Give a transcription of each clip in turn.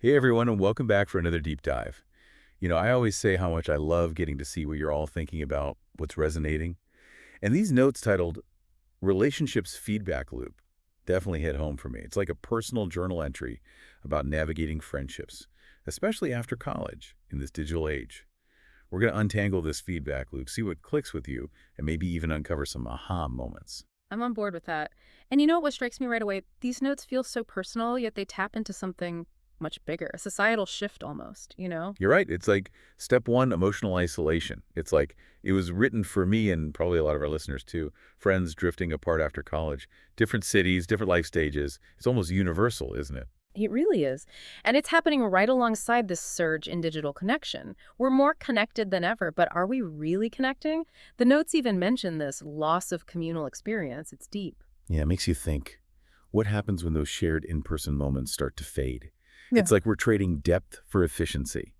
Hey everyone, and welcome back for another deep dive. I always say how much I love getting to see what you're all thinking about, what's resonating. And these notes titled Relationships Feedback Loop definitely hit home for me. It's like a personal journal entry about navigating friendships, especially after college in this digital age. We're going to untangle this feedback loop, see what clicks with you, and maybe even uncover some aha moments. I'm on board with that. And you know what strikes me right away? These notes feel so personal, yet they tap into something much bigger, a societal shift almost. You're right. It's like step one, emotional isolation. It's like it was written for me and probably a lot of our listeners too. Friends drifting apart after college, different cities, different life stages. It's almost universal, isn't it? It really is. And it's happening right alongside this surge in digital connection. We're more connected than ever, but are we really connecting? The notes even mention this loss of communal experience. It's deep. Yeah, it makes you think. What happens when those shared in-person moments start to fade? Yeah. It's like we're trading depth for efficiency.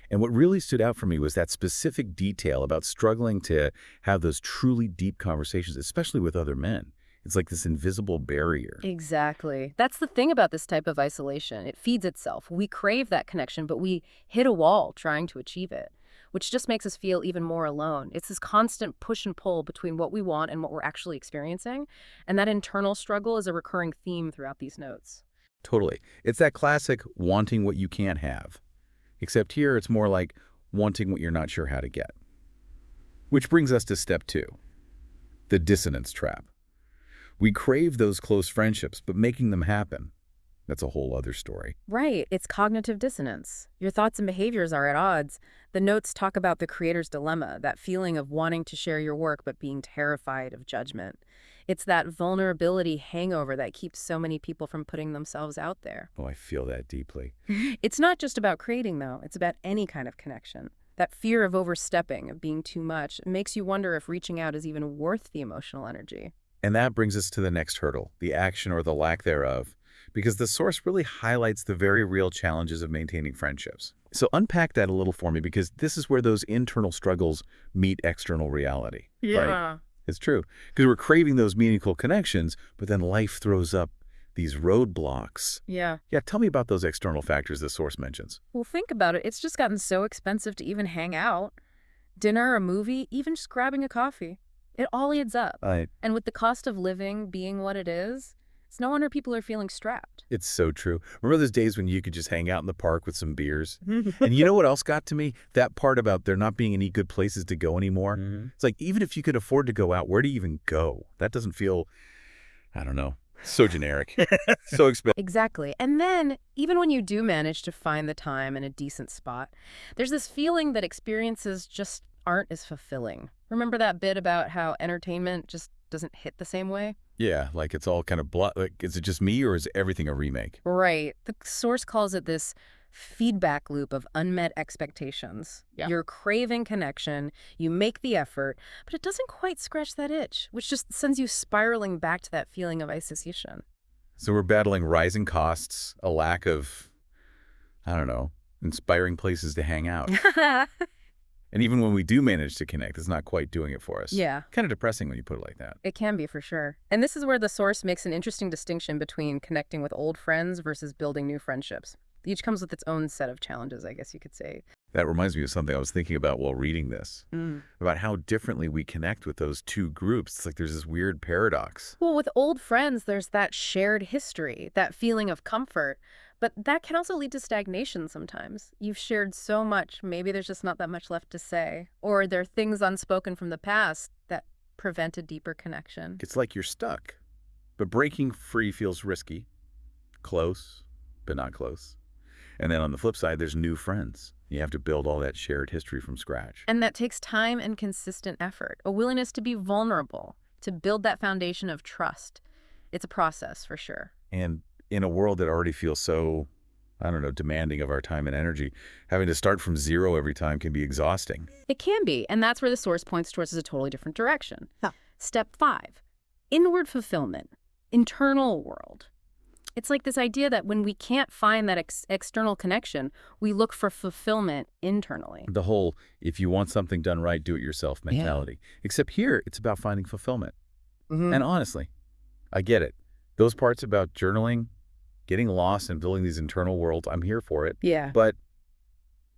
And what really stood out for me was that specific detail about struggling to have those truly deep conversations, especially with other men. It's like this invisible barrier. Exactly. That's the thing about this type of isolation. It feeds itself. We crave that connection, but we hit a wall trying to achieve it, which just makes us feel even more alone. It's this constant push and pull between what we want and what we're actually experiencing. And that internal struggle is a recurring theme throughout these notes. Totally. It's that classic wanting what you can't have. Except here, it's more like wanting what you're not sure how to get. Which brings us to step two, the dissonance trap. We crave those close friendships, but making them happen, that's a whole other story. Right. It's cognitive dissonance. Your thoughts and behaviors are at odds. The notes talk about the creator's dilemma, that feeling of wanting to share your work but being terrified of judgment. It's that vulnerability hangover that keeps so many people from putting themselves out there. Oh, I feel that deeply. It's not just about creating, though. It's about any kind of connection. That fear of overstepping, of being too much, makes you wonder if reaching out is even worth the emotional energy. And that brings us to the next hurdle, the action or the lack thereof, because the source really highlights the very real challenges of maintaining friendships. So unpack that a little for me, because this is where those internal struggles meet external reality. Right? It's true, because we're craving those meaningful connections, but then life throws up these roadblocks. Yeah. Yeah, tell me about those external factors the source mentions. Well, think about it. It's just gotten so expensive to even hang out. Dinner, a movie, even just grabbing a coffee. It all adds up. And with the cost of living being what it is, it's no wonder people are feeling strapped. It's so true. Remember those days when you could just hang out in the park with some beers? And you know what else got to me? That part about there not being any good places to go anymore. It's like, even if you could afford to go out, where do you even go? That doesn't feel, I don't know, so generic, so expensive. Exactly. And then, even when you do manage to find the time in a decent spot, there's this feeling that experiences just aren't as fulfilling. Remember that bit about how entertainment just doesn't hit the same way? Yeah, like it's all kind of like, is it just me or is everything a remake? Right. The source calls it this feedback loop of unmet expectations. Yeah. You're craving connection, you make the effort, but it doesn't quite scratch that itch, which just sends you spiraling back to that feeling of isolation. So we're battling rising costs, a lack of, I don't know, inspiring places to hang out. And even when we do manage to connect, it's not quite doing it for us. Yeah. Kind of depressing when you put it like that. It can be, for sure. And this is where the source makes an interesting distinction between connecting with old friends versus building new friendships. Each comes with its own set of challenges, I guess you could say. That reminds me of something I was thinking about while reading this, about how differently we connect with those two groups. It's like there's this weird paradox. Well, with old friends, there's that shared history, that feeling of comfort. But that can also lead to stagnation sometimes. You've shared so much, maybe there's just not that much left to say. Or there are things unspoken from the past that prevent a deeper connection. It's like you're stuck. But breaking free feels risky. Close, but not close. And then on the flip side, there's new friends. You have to build all that shared history from scratch. And that takes time and consistent effort, a willingness to be vulnerable, to build that foundation of trust. It's a process, for sure. And in a world that already feels so, I don't know, demanding of our time and energy, having to start from zero every time can be exhausting. It can be, and that's where the source points towards a totally different direction. Step 5, inward fulfillment, internal world. It's like this idea that when we can't find that external connection, we look for fulfillment internally. The whole, if you want something done right, do it yourself mentality. Except here, it's about finding fulfillment. And honestly, I get it. Those parts about journaling, Getting lost and building these internal worlds, I'm here for it. Yeah. But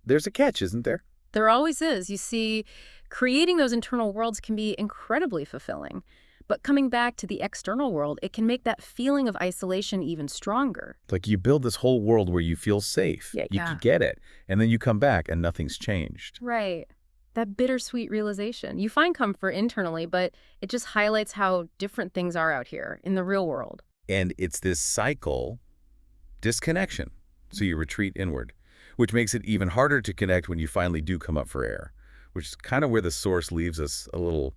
there's a catch, isn't there? There always is. You see, creating those internal worlds can be incredibly fulfilling. But coming back to the external world, it can make that feeling of isolation even stronger. Like you build this whole world where you feel safe. Yeah, You yeah. get it. And then you come back and nothing's changed. Right. That bittersweet realization. You find comfort internally, but it just highlights how different things are out here in the real world. And it's this cycle, disconnection. So you retreat inward, which makes it even harder to connect when you finally do come up for air, which is kind of where the source leaves us a little,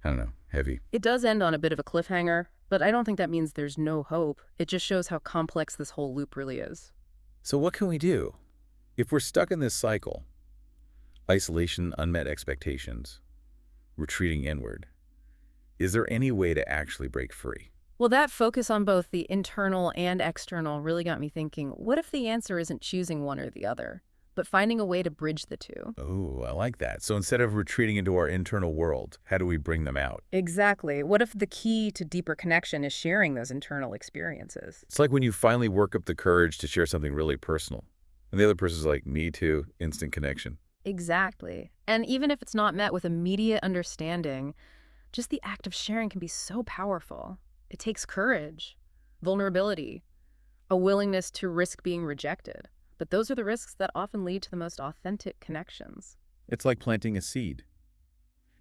I don't know, heavy. It does end on a bit of a cliffhanger, but I don't think that means there's no hope. It just shows how complex this whole loop really is. So what can we do? If we're stuck in this cycle, isolation, unmet expectations, retreating inward, is there any way to actually break free? Well, that focus on both the internal and external really got me thinking, what if the answer isn't choosing one or the other, but finding a way to bridge the two? Oh, I like that. So instead of retreating into our internal world, how do we bring them out? Exactly. What if the key to deeper connection is sharing those internal experiences? It's like when you finally work up the courage to share something really personal. And the other person's like, me too, instant connection. Exactly. And even if it's not met with immediate understanding, just the act of sharing can be so powerful. It takes courage, vulnerability, a willingness to risk being rejected. But those are the risks that often lead to the most authentic connections. It's like planting a seed.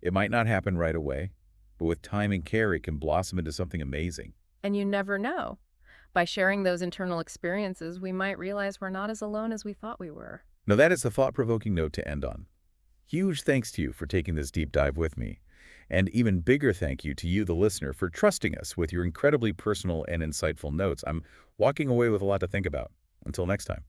It might not happen right away, but with time and care, it can blossom into something amazing. And you never know. By sharing those internal experiences, we might realize we're not as alone as we thought we were. Now that is a thought-provoking note to end on. Huge thanks to you for taking this deep dive with me. And even bigger thank you to you, the listener, for trusting us with your incredibly personal and insightful notes. I'm walking away with a lot to think about. Until next time.